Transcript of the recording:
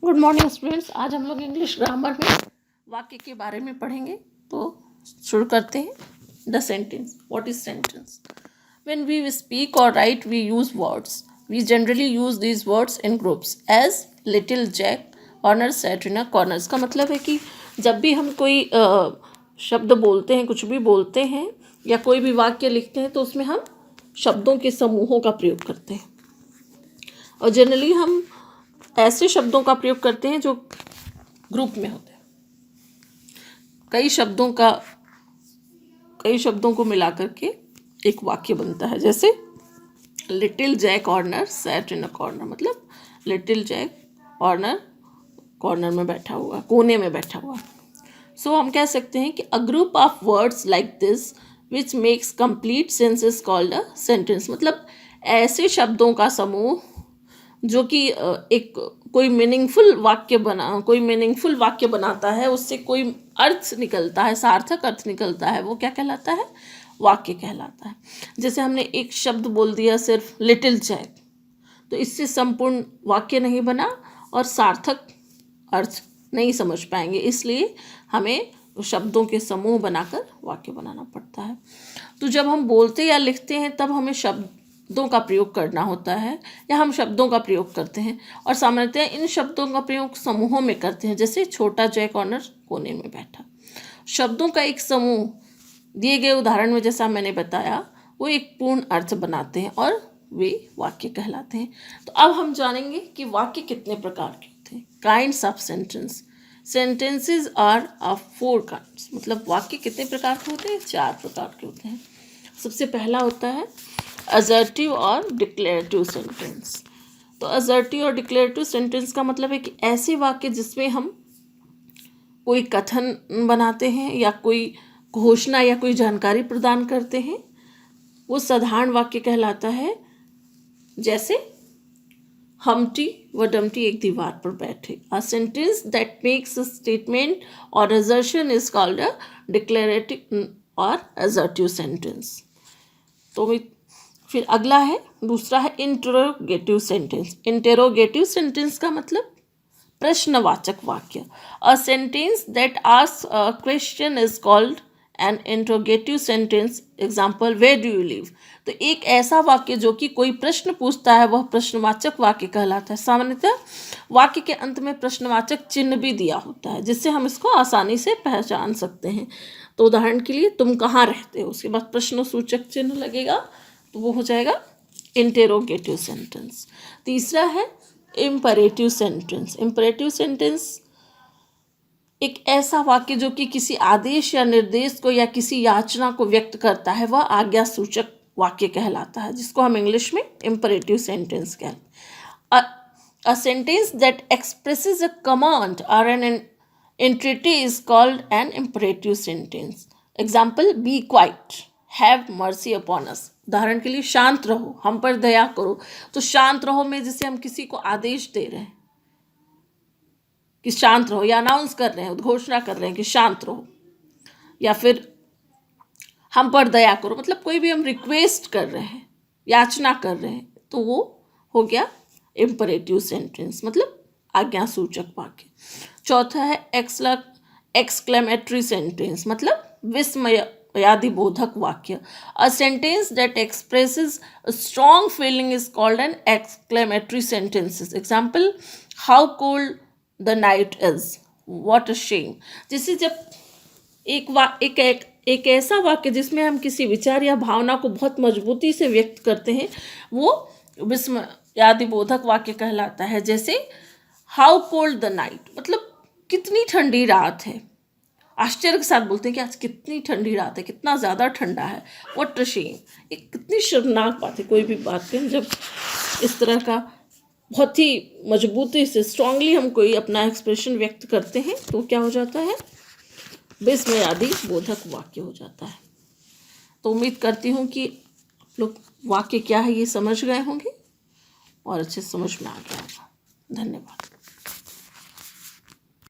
Good morning students. आज हम लोग इंग्लिश ग्रामर में वाक्य के बारे में पढ़ेंगे। तो शुरू करते हैं। The sentence. What is sentence? When we speak or write we use words. We generally use these words in groups as little Jack Horner sat in a corner. इसका मतलब है कि जब भी हम कोई शब्द बोलते हैं, कुछ भी बोलते हैं या कोई भी वाक्य लिखते हैं तो उसमें हम शब्दों के समूहों का प्रयोग करते हैं। और जनरली हम ऐसे शब्दों का प्रयोग करते हैं जो ग्रुप में होते हैं। कई शब्दों को मिला करके एक वाक्य बनता है। जैसे little Jack Horner sat in a corner, मतलब लिटिल जैक ऑर्नर कॉर्नर में बैठा हुआ, कोने में बैठा हुआ। सो हम कह सकते हैं कि a group of words like this which makes complete sense is called a sentence. मतलब ऐसे शब्दों का समूह जो कि एक कोई मीनिंगफुल वाक्य बनाता है, उससे कोई अर्थ निकलता है, सार्थक अर्थ निकलता है, वो क्या कहलाता है? वाक्य कहलाता है। जैसे हमने एक शब्द बोल दिया सिर्फ लिटिल जैक, तो इससे संपूर्ण वाक्य नहीं बना और सार्थक अर्थ नहीं समझ पाएंगे। इसलिए हमें शब्दों के समूह बनाकर वाक्य बनाना पड़ता है। तो जब हम बोलते या लिखते हैं तब हमें शब्दों का प्रयोग करना होता है या हम शब्दों का प्रयोग करते हैं और सामान्यतः इन शब्दों का प्रयोग समूहों में करते हैं। जैसे छोटा जैक ऑर्नर कोने में बैठा। शब्दों का एक समूह दिए गए उदाहरण में जैसा मैंने बताया वो एक पूर्ण अर्थ बनाते हैं और वे वाक्य कहलाते हैं। तो अब हम जानेंगे कि वाक्य कितने प्रकार के होते हैं। Kinds of sentence. Sentences are of 4 kinds. मतलब वाक्य कितने प्रकार के होते हैं? 4 प्रकार के होते हैं। सबसे पहला होता है असर्टिव और डिक्लेरेटिव सेंटेंस। तो असर्टिव और डिक्लेरेटिव सेंटेंस का मतलब है कि ऐसे वाक्य जिसमें हम कोई कथन बनाते हैं या कोई घोषणा या कोई जानकारी प्रदान करते हैं, वो साधारण वाक्य कहलाता है। जैसे हमटी व डम्टी एक दीवार पर बैठे। A sentence that makes a statement or assertion is called a declarative or assertive sentence. तो फिर अगला है, दूसरा है इंटरोगेटिव सेंटेंस। इंटरोगेटिव सेंटेंस का मतलब प्रश्नवाचक वाक्य। A sentence that asks a question is called an interrogative sentence. Example, where do you live. तो एक ऐसा वाक्य जो कि कोई प्रश्न पूछता है वह प्रश्नवाचक वाक्य कहलाता है। सामान्यतः वाक्य के अंत में प्रश्नवाचक चिन्ह भी दिया होता है जिससे हम इसको आसानी से पहचान सकते हैं। तो उदाहरण के लिए, तुम कहाँ रहते हो, उसके बाद प्रश्नसूचक चिन्ह लगेगा तो वो हो जाएगा इंटरोगेटिव सेंटेंस। तीसरा है इम्परेटिव सेंटेंस। इम्परेटिव सेंटेंस एक ऐसा वाक्य जो कि किसी आदेश या निर्देश को या किसी याचना को व्यक्त करता है, वह आज्ञा सूचक वाक्य कहलाता है, जिसको हम इंग्लिश में इम्परेटिव सेंटेंस कहते हैं। A sentence that expresses a command or an entreaty is called an imperative sentence. Example, be quiet, have mercy upon us. उदाहरण के लिए, शांत रहो, हम पर दया करो। तो शांत रहो में जैसे हम किसी को आदेश दे रहे हैं कि शांत रहो, या अनाउंस कर रहे हैं, उद्घोषणा कर रहे हैं कि शांत रहो, या फिर हम पर दया करो, मतलब कोई भी हम रिक्वेस्ट कर रहे हैं, याचना कर रहे हैं, तो वो हो गया इम्परेटिव सेंटेंस, मतलब आज्ञा सूचक वाक्य। चौथा है एक्सक्लेमेटरी सेंटेंस, मतलब विस्मयादिबोधक वाक्य। A sentence that expresses a strong feeling is called N exclamatory sentences. Example, how cold the night is, what a shame. जैसे जब एक ऐसा वाक्य जिसमें हम किसी विचार या भावना को बहुत मजबूती से व्यक्त करते हैं, वो विस्मयादिबोधक वाक्य कहलाता है। जैसे हाउ कोल्ड द नाइट, मतलब कितनी ठंडी रात है। आश्चर्य के साथ बोलते हैं कि आज कितनी ठंडी रात है, कितना ज़्यादा ठंडा है। व्हाट अ शेम, एक कितनी शर्मनाक बात है। कोई भी बात में जब इस तरह का बहुत ही मजबूती से स्ट्रांगली हम कोई अपना एक्सप्रेशन व्यक्त करते हैं तो क्या हो जाता है? विस्मयादिबोधक वाक्य हो जाता है। तो उम्मीद करती हूँ कि आप लोग वाक्य क्या है ये समझ गए होंगे और अच्छे समझ में आ गया होगा। धन्यवाद।